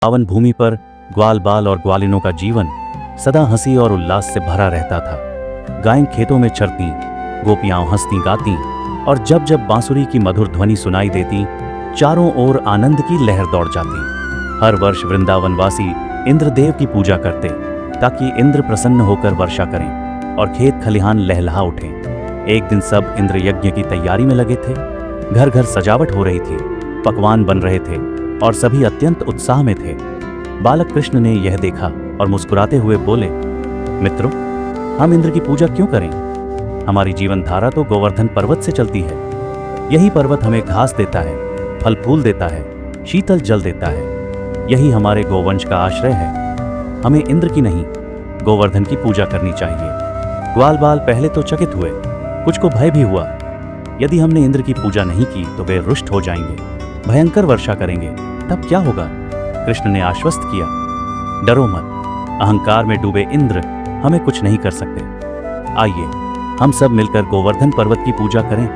पावन भूमि पर ग्वाल बाल और ग्वालिनों का जीवन सदा हंसी और उल्लास से भरा रहता था। गायें खेतों में चरती, गोपियां हंसती गाती और जब जब बांसुरी की मधुर ध्वनि सुनाई देती, चारों ओर आनंद की लहर दौड़ जाती। हर वर्ष वृंदावनवासी इंद्रदेव की पूजा करते ताकि इंद्र प्रसन्न होकर वर्षा करें और खेत खलिहान लहलहा उठें। एक दिन सब इंद्र यज्ञ की तैयारी में लगे थे। घर घर सजावट हो रही थी, पकवान बन रहे थे और सभी अत्यंत उत्साह में थे। बालक कृष्ण ने यह देखा और मुस्कुराते हुए बोले, मित्रों, हम इंद्र की पूजा क्यों करें? हमारी जीवन धारा तो गोवर्धन पर्वत से चलती है। यही पर्वत हमें घास देता है, फल फूल देता है, शीतल जल देता है। यही हमारे गोवंश का आश्रय है। हमें इंद्र की नहीं, गोवर्धन की पूजा करनी चाहिए। ग्वाल बाल पहले तो चकित हुए, कुछ को भय भी हुआ। यदि हमने इंद्र की पूजा नहीं की तो वे रुष्ट हो जाएंगे, भयंकर वर्षा करेंगे, तब क्या होगा? कृष्ण ने आश्वस्त किया, डरो मत, अहंकार में डूबे इंद्र हमें कुछ नहीं कर सकते। आइए हम सब मिलकर गोवर्धन पर्वत की पूजा करें।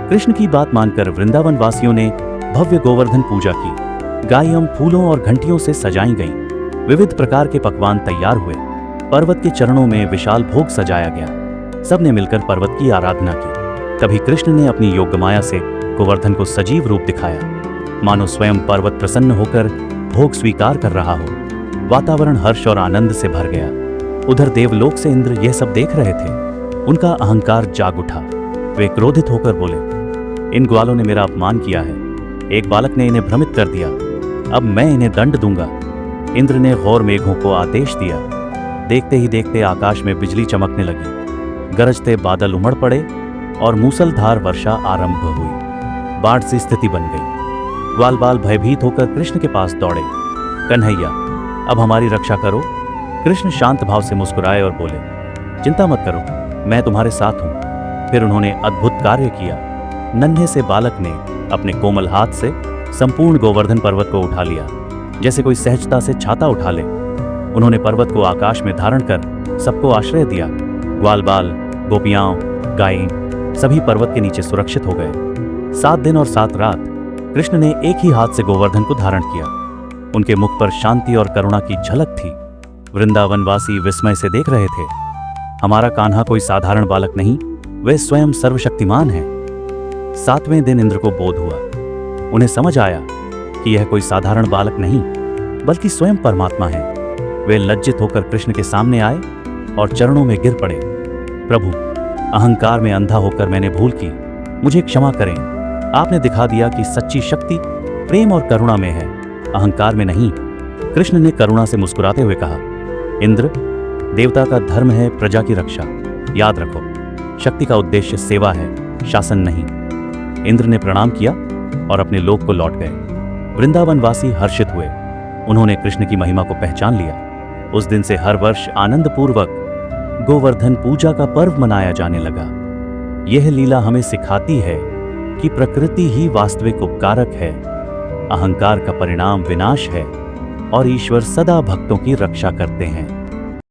कृष्ण की बात मानकर वृंदावन वासियों ने भव्य गोवर्धन पूजा की। गायें फूलों और घंटियों से सजाई गईं। विविध प्रकार के पकवान तैयार हुए। पर्वत के चरणों में विशाल भोग सजाया गया। सबने मिलकर पर्वत की आराधना की। तभी कृष्ण ने अपनी योगमाया से गोवर्धन को सजीव रूप दिखाया, मानो स्वयं पर्वत प्रसन्न होकर भोग स्वीकार कर रहा हो। वातावरण हर्ष और आनंद से भर गया। उधर देवलोक से इंद्र यह सब देख रहे थे। उनका अहंकार जाग उठा। वे क्रोधित होकर बोले, इन ग्वालों ने मेरा अपमान किया है। एक बालक ने इन्हें भ्रमित कर दिया, अब मैं इन्हें दंड दूंगा। इंद्र ने घोर मेघों को आदेश दिया। देखते ही देखते आकाश में बिजली चमकने लगी। गरजते बादल उमड़ पड़े और मूसलधार वर्षा आरंभ हुई। बाढ़ सी स्थिति बन गई। ग्वाल बाल भयभीत होकर कृष्ण के पास दौड़े। कन्हैया, अब हमारी रक्षा करो। कृष्ण शांत भाव से मुस्कुराए और बोले, चिंता मत करो, मैं तुम्हारे साथ हूं। फिर उन्होंने अद्भुत कार्य किया। नन्हे से बालक ने अपने कोमल हाथ से संपूर्ण गोवर्धन पर्वत को उठा लिया, जैसे कोई सहजता से छाता उठा ले। उन्होंने पर्वत को आकाश में धारण कर सबको आश्रय दिया। ग्वाल बाल, गोपियां, गायें सभी पर्वत के नीचे सुरक्षित हो गए। 7 दिन और 7 रात कृष्ण ने एक ही हाथ से गोवर्धन को धारण किया। उनके मुख पर शांति और करुणा की झलक थी। वृंदावनवासी विस्मय से देख रहे थे। हमारा कान्हा कोई साधारण बालक नहीं, वे स्वयं सर्वशक्तिमान हैं। 7वें दिन इंद्र को बोध हुआ। उन्हें समझ आया कि यह कोई साधारण बालक नहीं, बल्कि स्वयं परमात्मा है। वे लज्जित होकर कृष्ण के सामने आए और चरणों में गिर पड़े। प्रभु, अहंकार में अंधा होकर मैंने भूल की, मुझे क्षमा करें। आपने दिखा दिया कि सच्ची शक्ति प्रेम और करुणा में है, अहंकार में नहीं। कृष्ण ने करुणा से मुस्कुराते हुए कहा, इंद्र, देवता का धर्म है प्रजा की रक्षा। याद रखो, शक्ति का उद्देश्य सेवा है, शासन नहीं। इंद्र ने प्रणाम किया और अपने लोक को लौट गए। वृंदावनवासी हर्षित हुए। उन्होंने कृष्ण की महिमा को पहचान लिया। उस दिन से हर वर्ष आनंद पूर्वक गोवर्धन पूजा का पर्व मनाया जाने लगा। यह लीला हमें सिखाती है कि प्रकृति ही वास्तविक उपकारक है, अहंकार का परिणाम विनाश है और ईश्वर सदा भक्तों की रक्षा करते हैं।